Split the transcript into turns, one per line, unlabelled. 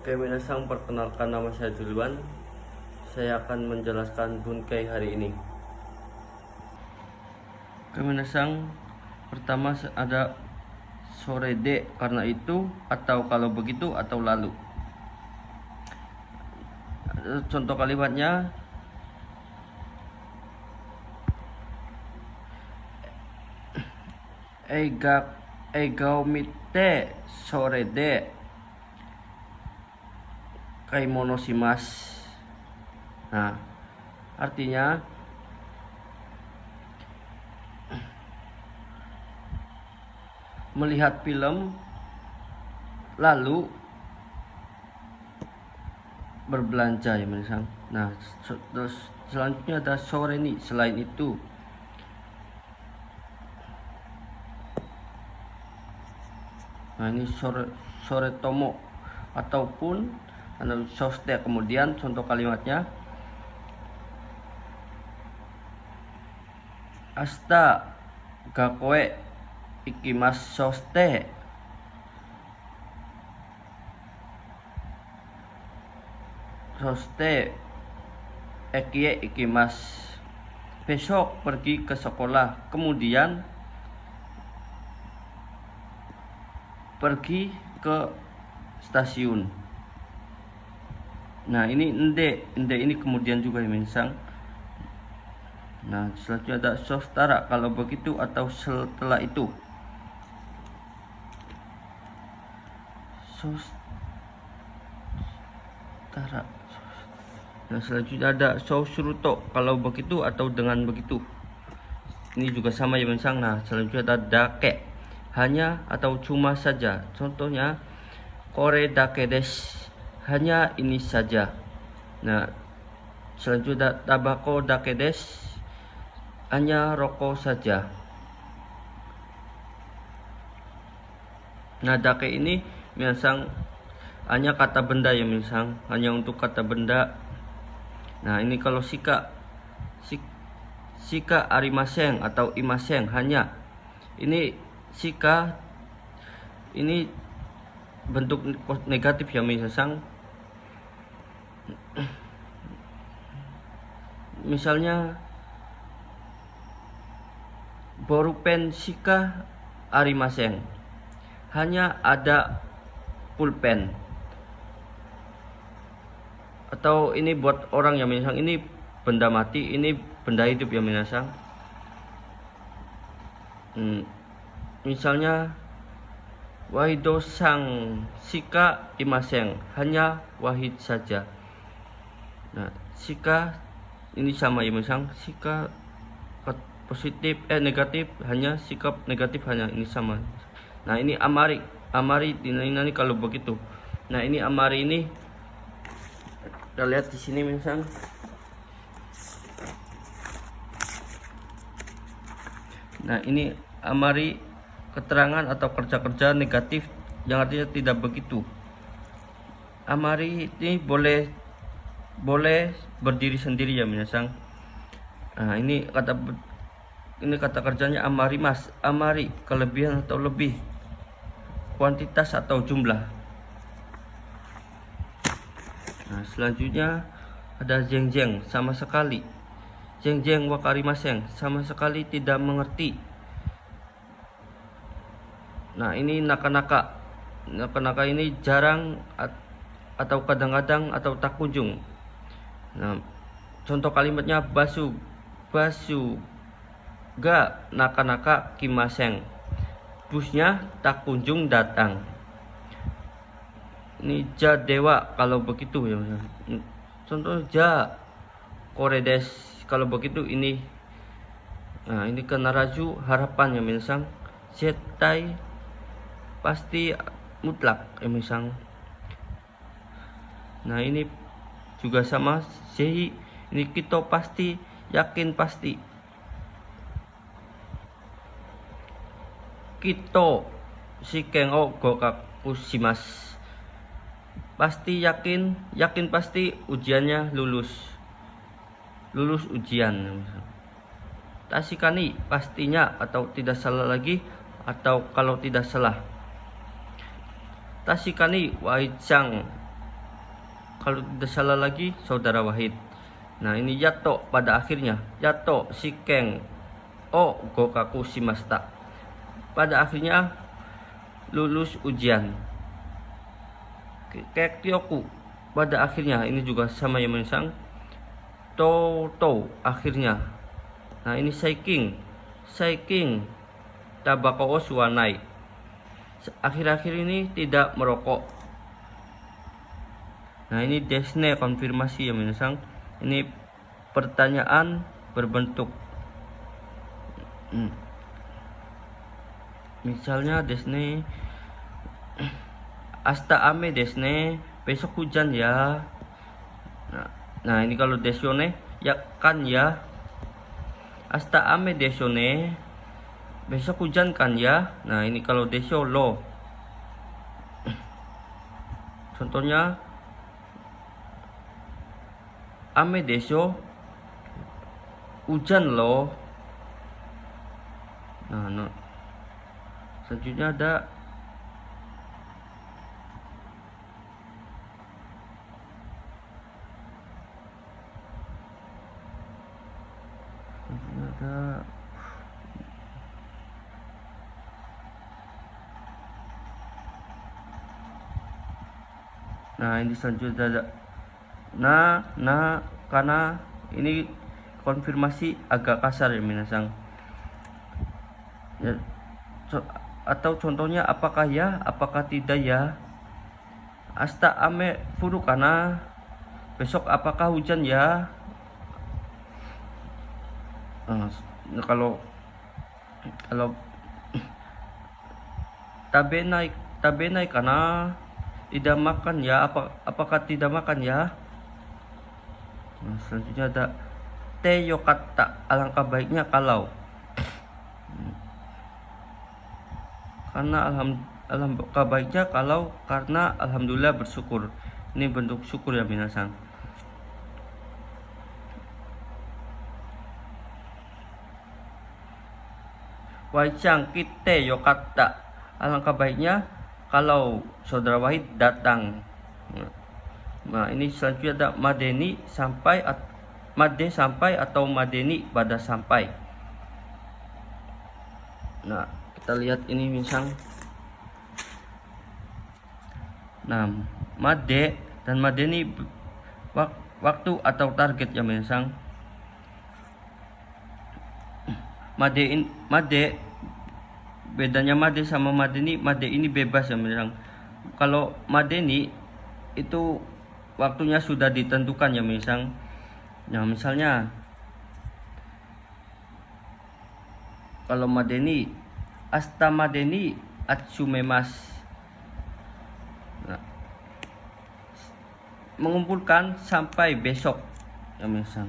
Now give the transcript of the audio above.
Oke, minasang, perkenalkan nama saya Julian. Saya akan menjelaskan Bunkai hari ini. Oke, minasang, pertama ada sore de, karena itu, atau kalau begitu, atau lalu. Contoh kalimatnya, Eigaumite sore de kaimonosimasu. Nah, artinya melihat film lalu berbelanja, ya minasang. Nah, terus selanjutnya ada sore nih, selain itu. Nah, ini sore tomo ataupun soste. Kemudian contoh kalimatnya, asta gakoe ikimasu soste. Soste ekie ikimasu. Besok pergi ke sekolah, kemudian pergi ke stasiun. Nah, ini ende ini kemudian juga, ya minasang. Nah, selanjutnya ada sostara, kalau begitu atau setelah itu. Sostara. Nah, selanjutnya ada sosuruto, kalau begitu atau dengan begitu. Ini juga sama, ya minasang. Nah, selanjutnya ada dake, hanya atau cuma saja. Contohnya kore dake desu, hanya ini saja. Nah, selanjutnya tabako dake desu, hanya rokok saja. Nah, dake ini minasang hanya kata benda, ya minasang, hanya untuk kata benda. Nah, ini kalau shika arimaseng atau imaseng, hanya. Ini shika ini bentuk negatif, ya minasang. Misalnya borupen shika arimaseng, hanya ada pulpen. Atau ini buat orang, ya minasang, ini benda mati, ini benda hidup, ya minasang. Misalnya wahido sang shika imaseng, hanya wahid saja. Nah, shika ini sama, ya minasang. Shika positif negatif, hanya sikap negatif, hanya ini sama. Nah, ini amari ini kalau begitu. Nah, ini amari ini kita lihat di sini, minasang. Nah, ini amari keterangan atau kerja-kerja negatif yang artinya tidak begitu. Amari ini boleh berdiri sendiri, ya minasang. Nah, ini kata kerjanya amari mas, amari kelebihan atau lebih, kuantitas atau jumlah. Nah, selanjutnya ada jeng sama sekali. Jeng wakarimaseng, sama sekali tidak mengerti. Nah, ini naka ini jarang atau kadang-kadang atau tak kunjung. Nah, contoh kalimatnya basu ga naka kimaseng, busnya tak kunjung datang. Ini ja dewa, kalau begitu, ya. Contoh ja kore desu, kalau begitu ini. Nah, ini kenaraju, harapan, ya minasang. Zetai pasti mutlak, ya minasang. Nah, ini juga sama, sei ini kito pasti, yakin pasti. Kito shiken o gokaku shimasu, pasti yakin pasti ujiannya lulus ujian. Tashikani pastinya atau tidak salah lagi, atau kalau tidak salah. Tashikani waicang kalau tidak salah lagi saudara Wahid. Nah, ini yato pada akhirnya. Yato shiken o gokaku shimashita. Pada akhirnya lulus ujian. Kekyoku pada akhirnya, ini juga sama yang menyesang. To akhirnya. Nah, ini saiking tabako o suwanai. Akhir-akhir ini tidak merokok. Nah, ini desne konfirmasi yang menyesang. Ini pertanyaan berbentuk misalnya desne asta ame desne, besok hujan ya. Nah, ini kalau desione ya kan ya. Asta ame desione, besok hujan kan ya. Nah, ini kalau desyo lo. Contohnya ame desyo, hujan lo. Nah, selanjutnya ada nah, ini selanjutnya ada karena ini konfirmasi agak kasar ya minasang ya, atau contohnya apakah ya, apakah tidak ya. Asta ame furu kana, besok apakah hujan ya. Kalau tabenai kana, tidak makan ya, apakah tidak makan ya. Nah, selanjutnya ada te yokatta, alangkah baiknya kalau. Karena alhamdulillah baiknya kalau, karena alhamdulillah bersyukur. Ini bentuk syukur ya minasang. Waicang kite yokatta, alangkah baiknya kalau saudara Wahid datang. Nah, ini selanjutnya ada madeni sampai, made sampai atau madeni pada sampai. Nah, kita lihat ini misal. Nah, made dan madeni waktu atau target ya misal. Made bedanya made sama madeni, made ini bebas ya misal. Kalau madeni itu waktunya sudah ditentukan ya misal. Nah, misalnya kalau madeni asta madeni atsumemas. Nah, mengumpulkan sampai besok ya misal.